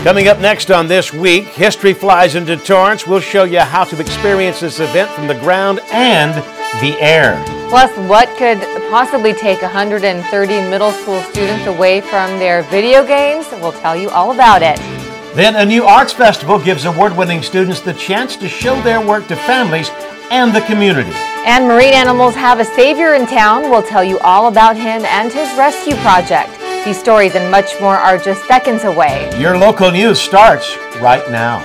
Coming up next on This Week, History Flies into Torrance. We'll show you how to experience this event from the ground and the air. Plus, what could possibly take 130 middle school students away from their video games? We'll tell you all about it. Then a new arts festival gives award-winning students the chance to show their work to families and the community. And marine animals have a savior in town. We'll tell you all about him and his rescue project. These stories and much more are just seconds away. Your local news starts right now.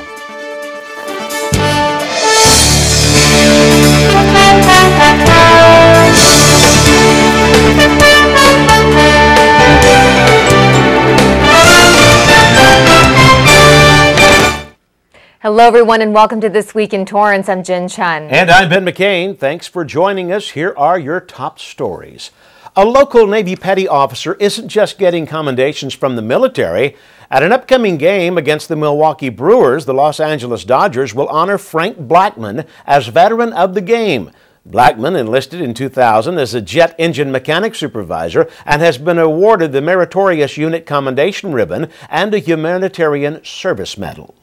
Hello everyone and welcome to This Week in Torrance. I'm Chun. And I'm Ben McCain. Thanks for joining us. Here are your top stories. A local Navy petty officer isn't just getting commendations from the military. At an upcoming game against the Milwaukee Brewers, the Los Angeles Dodgers will honor Frank Blackman as Veteran of the Game. Blackman enlisted in 2000 as a jet engine mechanic supervisor and has been awarded the Meritorious Unit Commendation Ribbon and a Humanitarian Service Medal.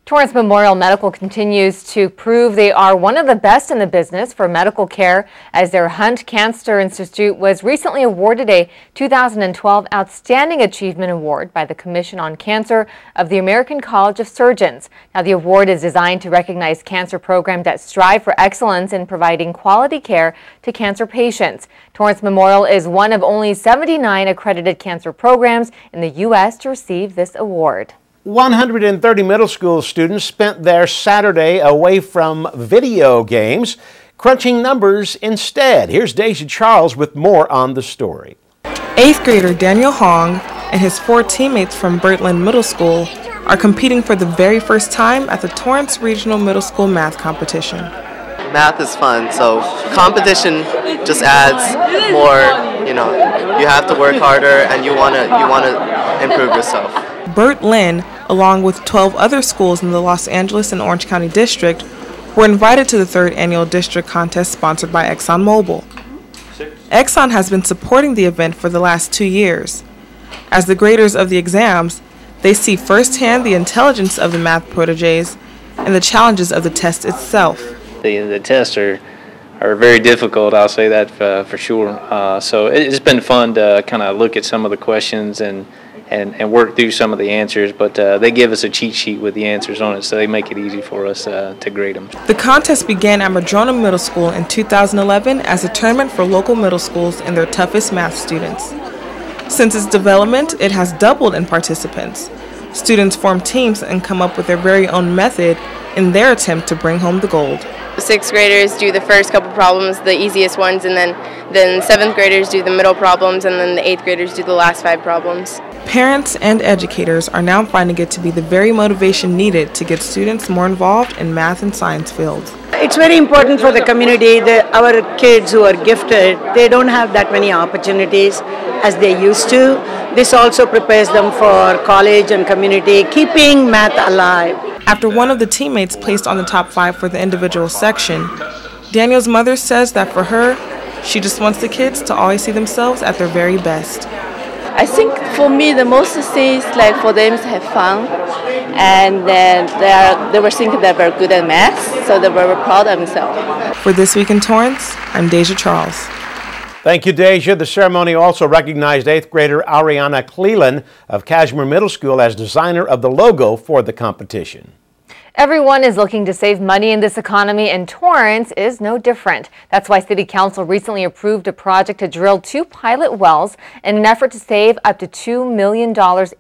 Torrance Memorial Medical continues to prove they are one of the best in the business for medical care, as their Hunt Cancer Institute was recently awarded a 2012 Outstanding Achievement Award by the Commission on Cancer of the American College of Surgeons. Now, the award is designed to recognize cancer programs that strive for excellence in providing quality care to cancer patients. Torrance Memorial is one of only 79 accredited cancer programs in the U.S. to receive this award. 130 middle school students spent their Saturday away from video games, crunching numbers instead. Here's Deja Charles with more on the story. 8th grader Daniel Hong and his 4 teammates from Birtland Middle School are competing for the very first time at the Torrance Regional Middle School Math Competition. Math is fun, so competition just adds more, you have to work harder and you want to improve yourself. Bert Lynn, along with 12 other schools in the Los Angeles and Orange County District, were invited to the 3rd annual district contest sponsored by ExxonMobil. Exxon has been supporting the event for the last 2 years. As the graders of the exams, they see firsthand the intelligence of the math proteges and the challenges of the test itself. The tests are very difficult, I'll say that for sure. So it's been fun to kind of look at some of the questions and work through some of the answers, but they give us a cheat sheet with the answers on it, so they make it easy for us to grade them. The contest began at Madrona Middle School in 2011 as a tournament for local middle schools and their toughest math students. Since its development, it has doubled in participants. Students form teams and come up with their very own method in their attempt to bring home the gold. The 6th graders do the first couple problems, the easiest ones, and then 7th graders do the middle problems, and then the 8th graders do the last 5 problems. Parents and educators are now finding it to be the very motivation needed to get students more involved in math and science fields. It's very important for the community. Our kids who are gifted, they don't have that many opportunities as they used to. This also prepares them for college and community, keeping math alive. After one of the teammates placed on the top 5 for the individual section, Daniel's mother says that for her, she just wants the kids to always see themselves at their very best. I think for me the most things like for them to have fun, and then they were thinking they were good at math, so they were proud of themselves. For This Week in Torrance, I'm Deja Charles. Thank you, Deja. The ceremony also recognized 8th grader Ariana Cleland of Cashmere Middle School as designer of the logo for the competition. Everyone is looking to save money in this economy, and Torrance is no different. That's why City Council recently approved a project to drill 2 pilot wells in an effort to save up to $2 million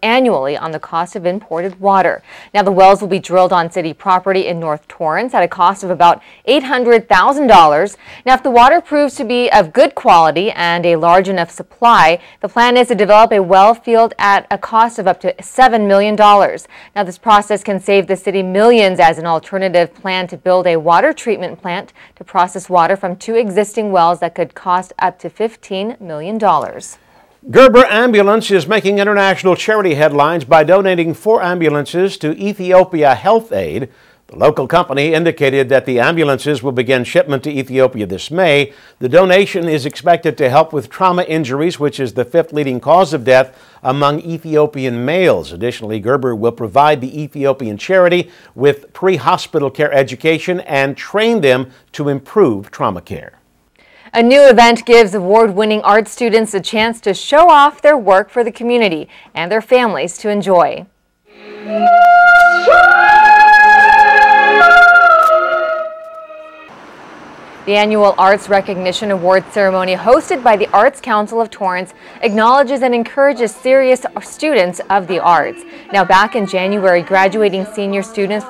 annually on the cost of imported water. Now, the wells will be drilled on city property in North Torrance at a cost of about $800,000. Now, if the water proves to be of good quality and a large enough supply, the plan is to develop a well field at a cost of up to $7 million. Now, this process can save the city millions as an alternative plan to build a water treatment plant to process water from 2 existing wells that could cost up to $15 million. Gerber Ambulance is making international charity headlines by donating 4 ambulances to Ethiopia Health Aid. The The local company indicated that the ambulances will begin shipment to Ethiopia this May. The donation is expected to help with trauma injuries, which is the 5th leading cause of death among Ethiopian males. Additionally, Gerber will provide the Ethiopian charity with pre-hospital care education and train them to improve trauma care. A new event gives award-winning art students a chance to show off their work for the community and their families to enjoy. The annual Arts Recognition Award ceremony hosted by the Arts Council of Torrance acknowledges and encourages serious students of the arts. Now, back in January, graduating senior students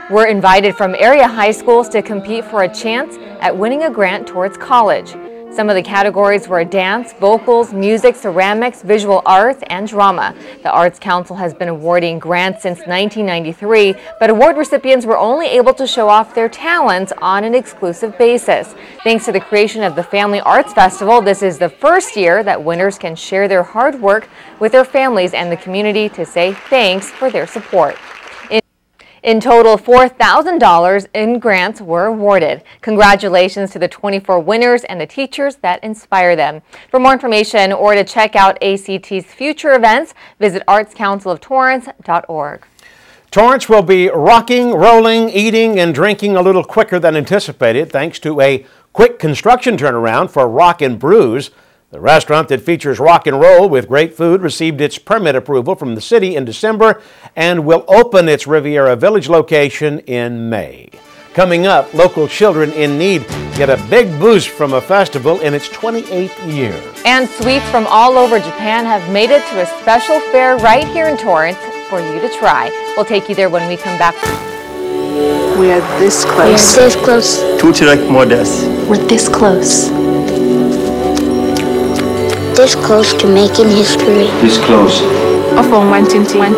were invited from area high schools to compete for a chance at winning a grant towards college. Some of the categories were dance, vocals, music, ceramics, visual arts, and drama. The Arts Council has been awarding grants since 1993, but award recipients were only able to show off their talents on an exclusive basis. Thanks to the creation of the Family Arts Festival, this is the first year that winners can share their hard work with their families and the community to say thanks for their support. In total, $4,000 in grants were awarded. Congratulations to the 24 winners and the teachers that inspire them. For more information or to check out ACT's future events, visit artscounciloftorrance.org. Torrance will be rocking, rolling, eating, and drinking a little quicker than anticipated thanks to a quick construction turnaround for Rock and Brews. The restaurant that features rock and roll with great food received its permit approval from the city in December and will open its Riviera Village location in May. Coming up, local children in need get a big boost from a festival in its 28th year. And sweets from all over Japan have made it to a special fair right here in Torrance for you to try. We'll take you there when we come back. We are this close. We are this close. To direct models. We're this close. This close to making history. This close. From 120.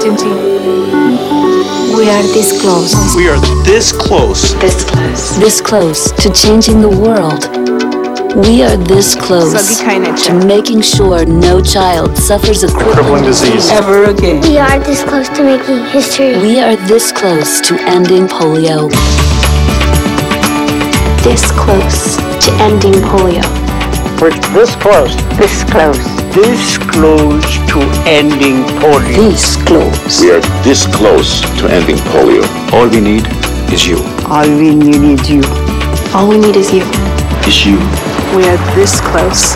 We are this close. We are this close. This close. This close to changing the world. We are this close to making sure no child suffers a crippling disease ever again. We are this close to making history. We are this close to ending polio. This close to ending polio. We're this close. This close. This close to ending polio. This close. We are this close to ending polio. All we need is you. All we need is you. All we need is you. Is you. We are this close.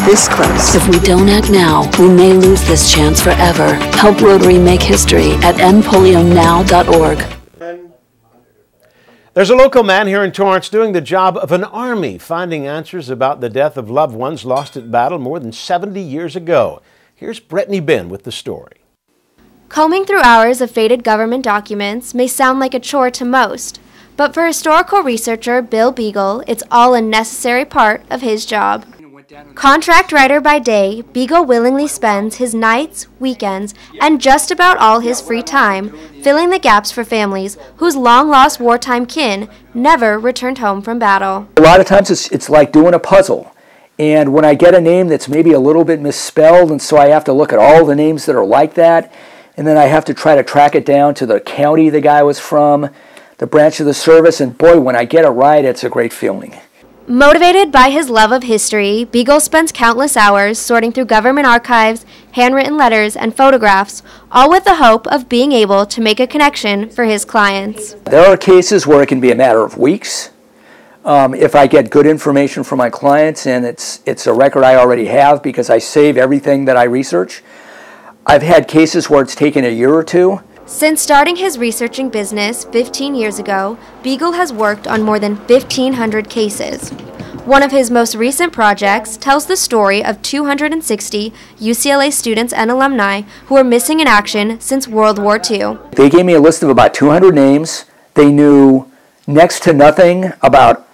This close. If we don't act now, we may lose this chance forever. Help Rotary make history at endpolionow.org. There's a local man here in Torrance doing the job of an army, finding answers about the death of loved ones lost at battle more than 70 years ago. Here's Brittany Ben with the story. Combing through hours of faded government documents may sound like a chore to most, but for historical researcher Bill Beagle, it's all a necessary part of his job. Contract writer by day, Beagle willingly spends his nights, weekends, and just about all his free time filling the gaps for families whose long-lost wartime kin never returned home from battle. A lot of times it's like doing a puzzle, and when I get a name that's maybe a little bit misspelled, and so I have to look at all the names that are like that, and then I have to try to track it down to the county the guy was from, the branch of the service, and boy, when I get it right, it's a great feeling. Motivated by his love of history, Beagle spends countless hours sorting through government archives, handwritten letters, and photographs, all with the hope of being able to make a connection for his clients. There are cases where it can be a matter of weeks. If I get good information from my clients and it's a record I already have because I save everything that I research. I've had cases where it's taken a year or two. Since starting his researching business 15 years ago, Beagle has worked on more than 1,500 cases. One of his most recent projects tells the story of 260 UCLA students and alumni who are missing in action since World War II. They gave me a list of about 200 names. They knew next to nothing about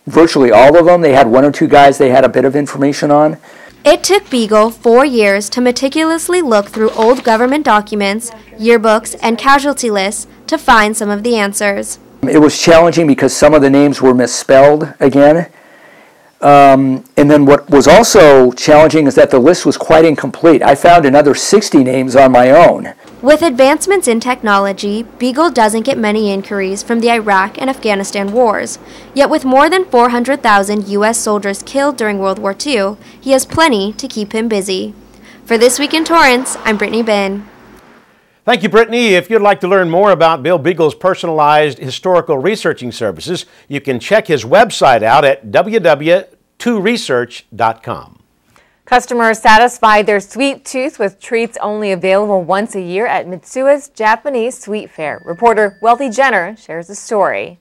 virtually all of them. They had one or two guys they had a bit of information on. It took Beagle 4 years to meticulously look through old government documents, yearbooks, and casualty lists to find some of the answers. It was challenging because some of the names were misspelled again. And then what was also challenging is that the list was quite incomplete. I found another 60 names on my own. With advancements in technology, Beagle doesn't get many inquiries from the Iraq and Afghanistan wars. Yet with more than 400,000 U.S. soldiers killed during World War II, he has plenty to keep him busy. For This Week in Torrance, I'm Brittany Ben. Thank you, Brittany. If you'd like to learn more about Bill Beagle's personalized historical researching services, you can check his website out at www.2research.com. Customers satisfied their sweet tooth with treats only available once a year at Mitsuo's Japanese Sweet Fair. Reporter Wealthy Jenner shares the story.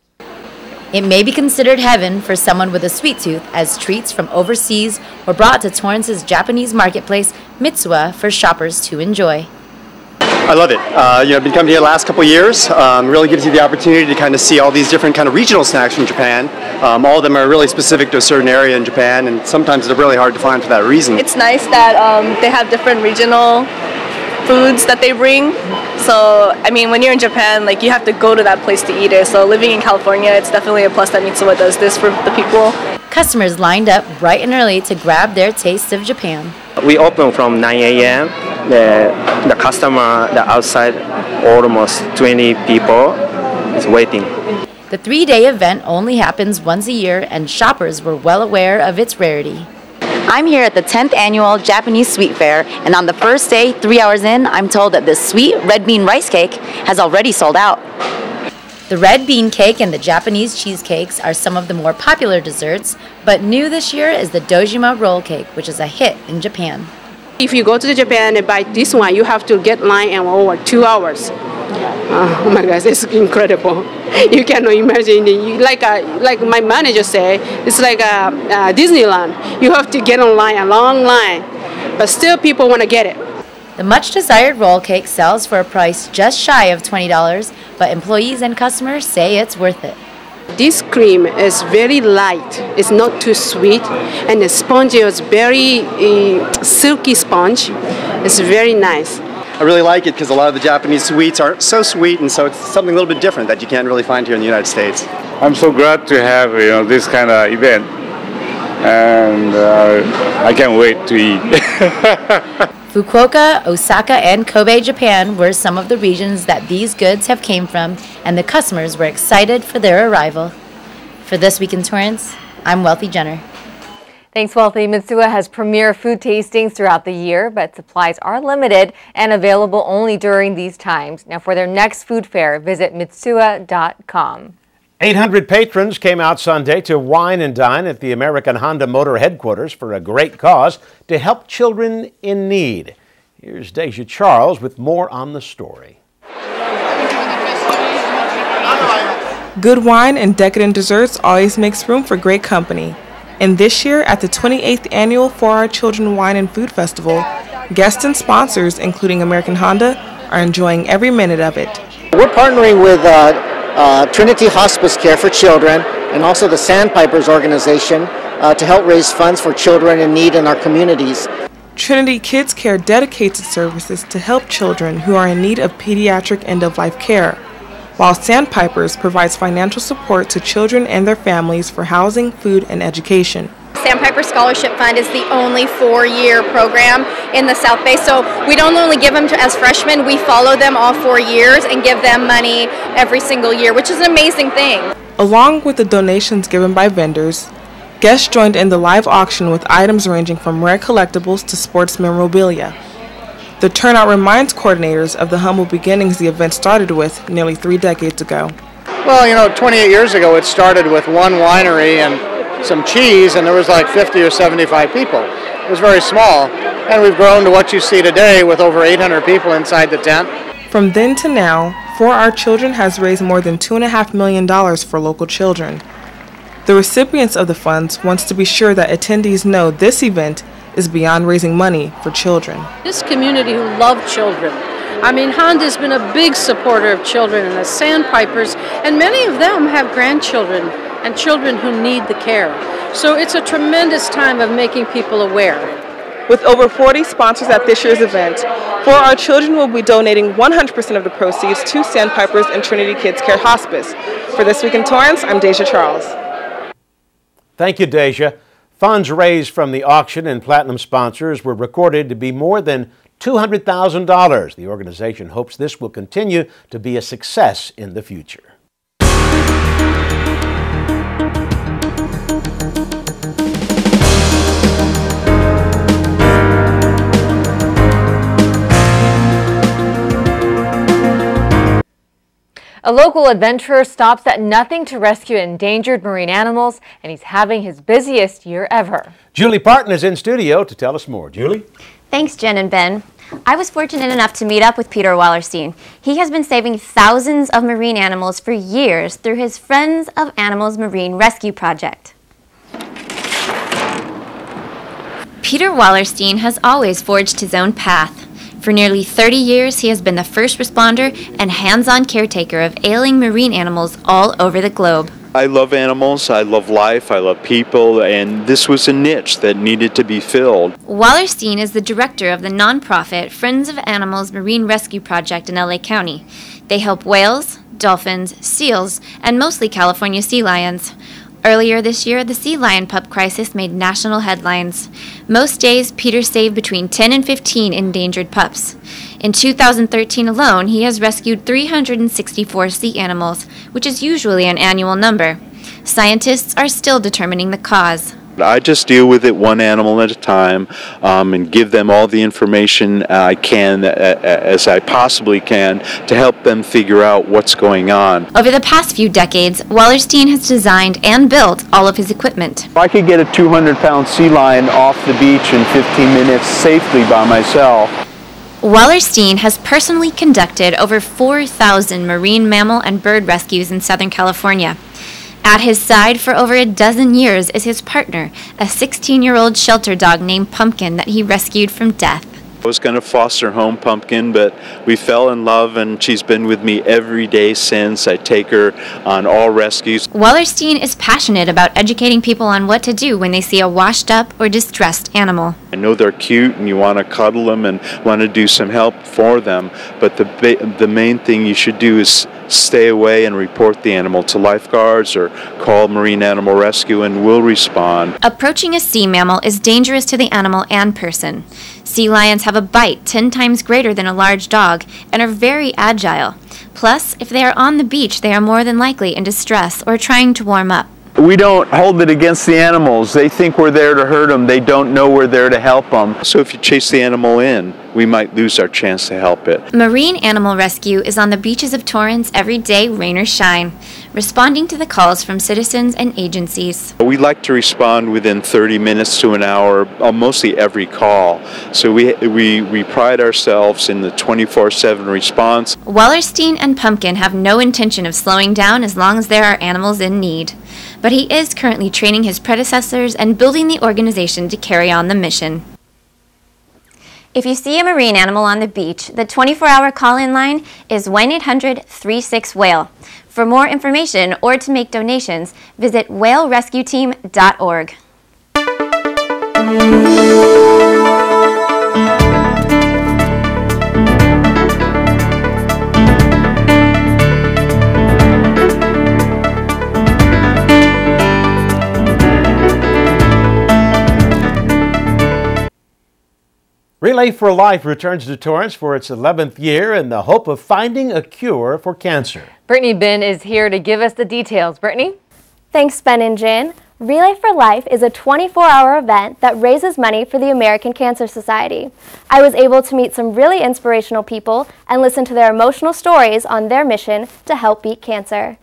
It may be considered heaven for someone with a sweet tooth as treats from overseas were brought to Torrance's Japanese marketplace, Mitsuo, for shoppers to enjoy. I love it. I've been coming here the last couple of years. Really gives you the opportunity to kind of see all these different kind of regional snacks from Japan. All of them are really specific to a certain area in Japan, and sometimes they're really hard to find for that reason. It's nice that they have different regional foods that they bring. So, I mean, when you're in Japan, like, you have to go to that place to eat it. So living in California, it's definitely a plus that Mitsuo does this for the people. Customers lined up bright and early to grab their taste of Japan. We open from 9 a.m. The customer, the outside, almost 20 people is waiting. The 3-day event only happens once a year, and shoppers were well aware of its rarity. I'm here at the 10th annual Japanese Sweet Fair, and on the first day, 3 hours in, I'm told that this sweet red bean rice cake has already sold out. The red bean cake and the Japanese cheesecakes are some of the more popular desserts, but new this year is the dojima roll cake, which is a hit in Japan. If you go to Japan and buy this one, you have to get line and over 2 hours. Oh my gosh, it's incredible. You cannot imagine. Like my manager said, it's like a Disneyland. You have to get online, a long line, but still people want to get it. The much desired roll cake sells for a price just shy of $20, but employees and customers say it's worth it. This cream is very light, it's not too sweet, and the sponge is very silky sponge. It's very nice. I really like it because a lot of the Japanese sweets aren't so sweet, and so it's something a little bit different that you can't really find here in the United States. I'm so glad to have this kind of event, and I can't wait to eat. Fukuoka, Osaka, and Kobe, Japan were some of the regions that these goods have came from, and the customers were excited for their arrival. For This Week in Torrance, I'm Wealthy Jenner. Thanks, Wealthy. Mitsuo has premier food tastings throughout the year, but supplies are limited and available only during these times. Now, for their next food fair, visit Mitsuo.com. 800 patrons came out Sunday to wine and dine at the American Honda Motor headquarters for a great cause to help children in need. Here's Deja Charles with more on the story. Good wine and decadent desserts always makes room for great company. And this year, at the 28th Annual For Our Children Wine and Food Festival, guests and sponsors, including American Honda, are enjoying every minute of it. We're partnering with Trinity Hospice Care for Children and also the Sandpipers organization to help raise funds for children in need in our communities. Trinity Kids Care dedicates its services to help children who are in need of pediatric end-of-life care, while Sandpipers provides financial support to children and their families for housing, food, and education. Sandpiper Scholarship Fund is the only 4-year program in the South Bay, so we don't only give them as freshmen, we follow them all 4 years and give them money every single year, which is an amazing thing. Along with the donations given by vendors, guests joined in the live auction with items ranging from rare collectibles to sports memorabilia. The turnout reminds coordinators of the humble beginnings the event started with nearly 3 decades ago. Well, 28 years ago it started with one winery and some cheese, and there was like 50 or 75 people. It was very small, and we've grown to what you see today with over 800 people inside the tent. From then to now, For Our Children has raised more than $2.5 million for local children. The recipients of the funds wants to be sure that attendees know this event is beyond raising money for children. This community who love children. I mean, Honda's been a big supporter of children and the Sandpipers, and many of them have grandchildren and children who need the care. So it's a tremendous time of making people aware. With over 40 sponsors at this year's event, For Our Children will be donating 100% of the proceeds to Sandpipers and Trinity Kids Care Hospice. For This Week in Torrance, I'm Deja Charles. Thank you, Deja. Funds raised from the auction and platinum sponsors were recorded to be more than $200,000. The organization hopes this will continue to be a success in the future. A local adventurer stops at nothing to rescue endangered marine animals, and he's having his busiest year ever. Julie Parton is in studio to tell us more. Julie? Thanks, Jen and Ben. I was fortunate enough to meet up with Peter Wallerstein. He has been saving thousands of marine animals for years through his Friends of Animals Marine Rescue Project. Peter Wallerstein has always forged his own path. For nearly 30 years, he has been the first responder and hands-on caretaker of ailing marine animals all over the globe. I love animals, I love life, I love people, and this was a niche that needed to be filled. Wallerstein is the director of the nonprofit Friends of Animals Marine Rescue Project in LA County. They help whales, dolphins, seals, and mostly California sea lions. Earlier this year, the sea lion pup crisis made national headlines. Most days, Peter saved between 10 and 15 endangered pups. In 2013 alone, he has rescued 364 sea animals, which is usually an annual number. Scientists are still determining the cause. I just deal with it one animal at a time and give them all the information I can, as I possibly can, to help them figure out what's going on. Over the past few decades, Wallerstein has designed and built all of his equipment. If I could get a 200-pound sea lion off the beach in 15 minutes safely by myself. Wallerstein has personally conducted over 4,000 marine mammal and bird rescues in Southern California. At his side for over a dozen years is his partner, a 16-year-old shelter dog named Pumpkin that he rescued from death. I was going to foster home Pumpkin, but we fell in love and she's been with me every day since. I take her on all rescues. Wallerstein is passionate about educating people on what to do when they see a washed up or distressed animal. I know they're cute and you want to cuddle them and want to do some help for them, but the main thing you should do is stay away and report the animal to lifeguards or call Marine Animal Rescue and we'll respond. Approaching a sea mammal is dangerous to the animal and person. Sea lions have a bite 10 times greater than a large dog and are very agile. Plus, if they are on the beach, they are more than likely in distress or trying to warm up. We don't hold it against the animals. They think we're there to hurt them. They don't know we're there to help them. So if you chase the animal in, we might lose our chance to help it. Marine Animal Rescue is on the beaches of Torrance every day, rain or shine, responding to the calls from citizens and agencies. We like to respond within 30 minutes to an hour, mostly every call. So we pride ourselves in the 24/7 response. Wallerstein and Pumpkin have no intention of slowing down as long as there are animals in need. But he is currently training his predecessors and building the organization to carry on the mission. If you see a marine animal on the beach, the 24-hour call-in line is 1-800-36-WHALE. For more information or to make donations, visit whalerescueteam.org. Relay for Life returns to Torrance for its 11th year in the hope of finding a cure for cancer. Brittany Ben is here to give us the details. Brittany? Thanks, Ben and Jen. Relay for Life is a 24-hour event that raises money for the American Cancer Society. I was able to meet some really inspirational people and listen to their emotional stories on their mission to help beat cancer.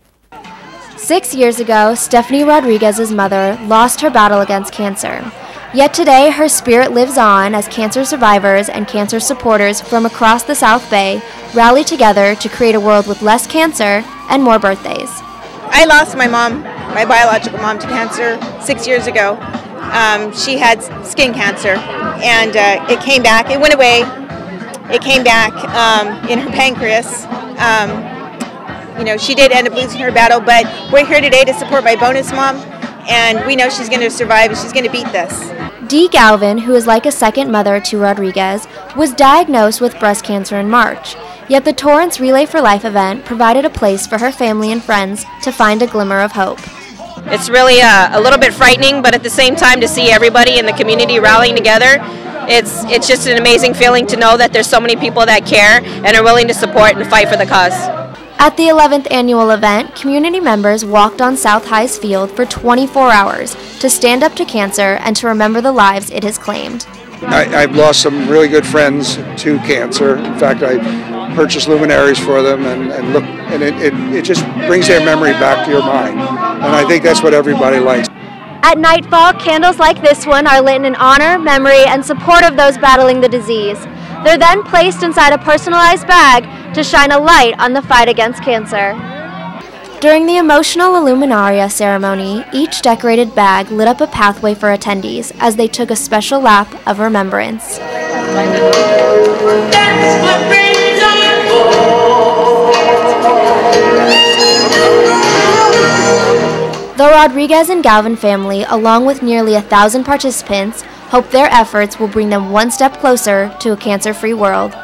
6 years ago, Stephanie Rodriguez's mother lost her battle against cancer. Yet today, her spirit lives on as cancer survivors and cancer supporters from across the South Bay rally together to create a world with less cancer and more birthdays. I lost my mom, my biological mom, to cancer 6 years ago. She had skin cancer, and it came back. It went away. It came back in her pancreas. You know, she did end up losing her battle, but we're here today to support my bonus mom, and we know she's going to survive and she's going to beat this. Dee Galvin, who is like a second mother to Rodriguez, was diagnosed with breast cancer in March. Yet the Torrance Relay for Life event provided a place for her family and friends to find a glimmer of hope. It's really a little bit frightening, but at the same time to see everybody in the community rallying together it's just an amazing feeling to know that there's so many people that care and are willing to support and fight for the cause. At the 11th annual event, community members walked on South High's field for 24 hours to stand up to cancer and to remember the lives it has claimed. I've lost some really good friends to cancer. In fact, I purchased luminaries for them, and it just brings their memory back to your mind. And I think that's what everybody likes. At nightfall, candles like this one are lit in honor, memory, and support of those battling the disease. They're then placed inside a personalized bag to shine a light on the fight against cancer. During the emotional Illuminaria ceremony, each decorated bag lit up a pathway for attendees as they took a special lap of remembrance. The Rodriguez and Galvin family, along with nearly 1,000 participants, hope their efforts will bring them one step closer to a cancer-free world.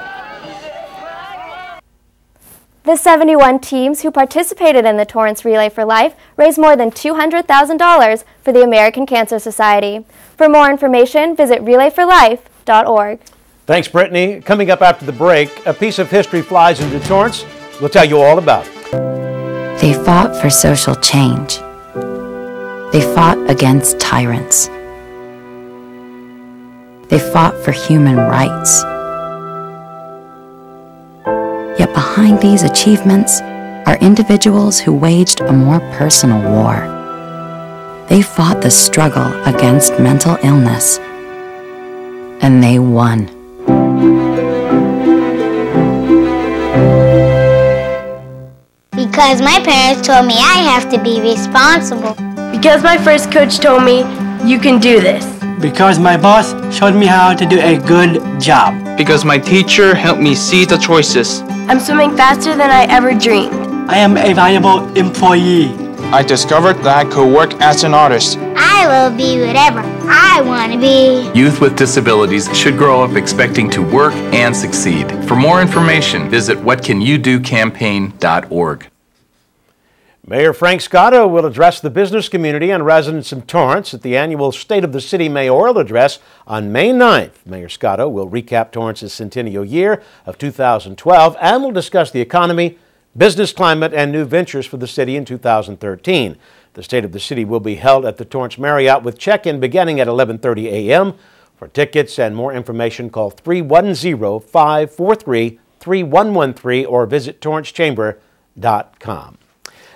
The 71 teams who participated in the Torrance Relay for Life raised more than $200,000 for the American Cancer Society. For more information, visit relayforlife.org. Thanks, Brittany. Coming up after the break, a piece of history flies into Torrance. We'll tell you all about it. They fought for social change. They fought against tyrants. They fought for human rights. Yet behind these achievements are individuals who waged a more personal war. They fought the struggle against mental illness, and they won. Because my parents told me I have to be responsible. Because my first coach told me, you can do this. Because my boss showed me how to do a good job. Because my teacher helped me see the choices. I'm swimming faster than I ever dreamed. I am a valuable employee. I discovered that I could work as an artist. I will be whatever I want to be. Youth with disabilities should grow up expecting to work and succeed. For more information, visit whatcanyoudocampaign.org. Mayor Frank Scotto will address the business community and residents of Torrance at the annual State of the City mayoral address on May 9th. Mayor Scotto will recap Torrance's centennial year of 2012 and will discuss the economy, business climate, and new ventures for the city in 2013. The State of the City will be held at the Torrance Marriott with check-in beginning at 11:30 a.m. For tickets and more information, call 310-543-3113 or visit torrancechamber.com.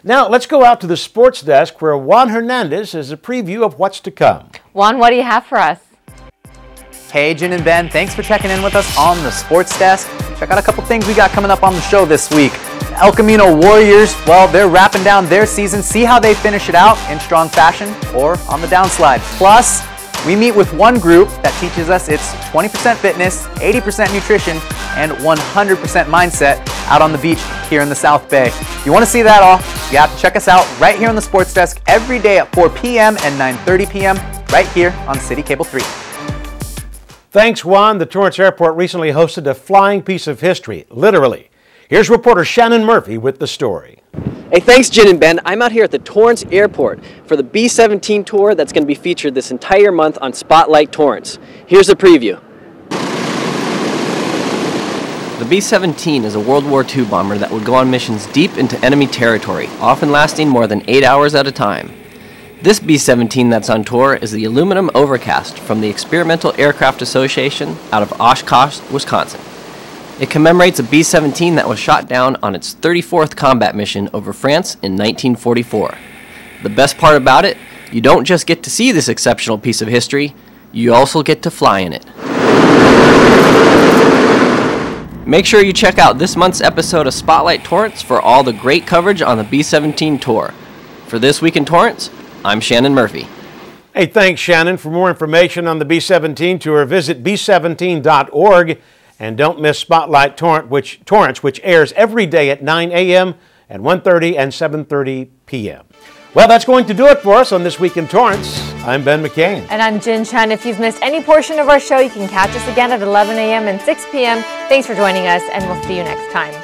Now, let's go out to the sports desk where Juan Hernandez has a preview of what's to come. Juan, what do you have for us? Hey, Jen and Ben, thanks for checking in with us on the sports desk. Check out a couple things we got coming up on the show this week. El Camino Warriors, well, they're wrapping down their season. See how they finish it out in strong fashion or on the downslide. Plus, we meet with one group that teaches us it's 20% fitness, 80% nutrition, and 100% mindset out on the beach here in the South Bay. If you want to see that all, you have to check us out right here on the sports desk every day at 4 p.m. and 9:30 p.m. right here on CitiCABLE 3. Thanks, Juan. The Torrance Airport recently hosted a flying piece of history, literally. Here's reporter Shannon Murphy with the story. Hey, thanks, Jen and Ben. I'm out here at the Torrance Airport for the B-17 tour that's going to be featured this entire month on Spotlight Torrance. Here's a preview. The B-17 is a World War II bomber that would go on missions deep into enemy territory, often lasting more than 8 hours at a time. This B-17 that's on tour is the aluminum Overcast from the Experimental Aircraft Association out of Oshkosh, Wisconsin. It commemorates a B-17 that was shot down on its 34th combat mission over France in 1944. The best part about it, you don't just get to see this exceptional piece of history, you also get to fly in it. Make sure you check out this month's episode of Spotlight Torrance for all the great coverage on the B-17 tour. For This Week in Torrance, I'm Shannon Murphy. Hey, thanks, Shannon. For more information on the B-17 tour, visit b17.org. And don't miss Spotlight Torrance, which airs every day at 9 a.m. and 1:30 and 7:30 p.m. Well, that's going to do it for us on This Week in Torrance. I'm Ben McCain. And I'm Jen Chun. If you've missed any portion of our show, you can catch us again at 11 a.m. and 6 p.m. Thanks for joining us, and we'll see you next time.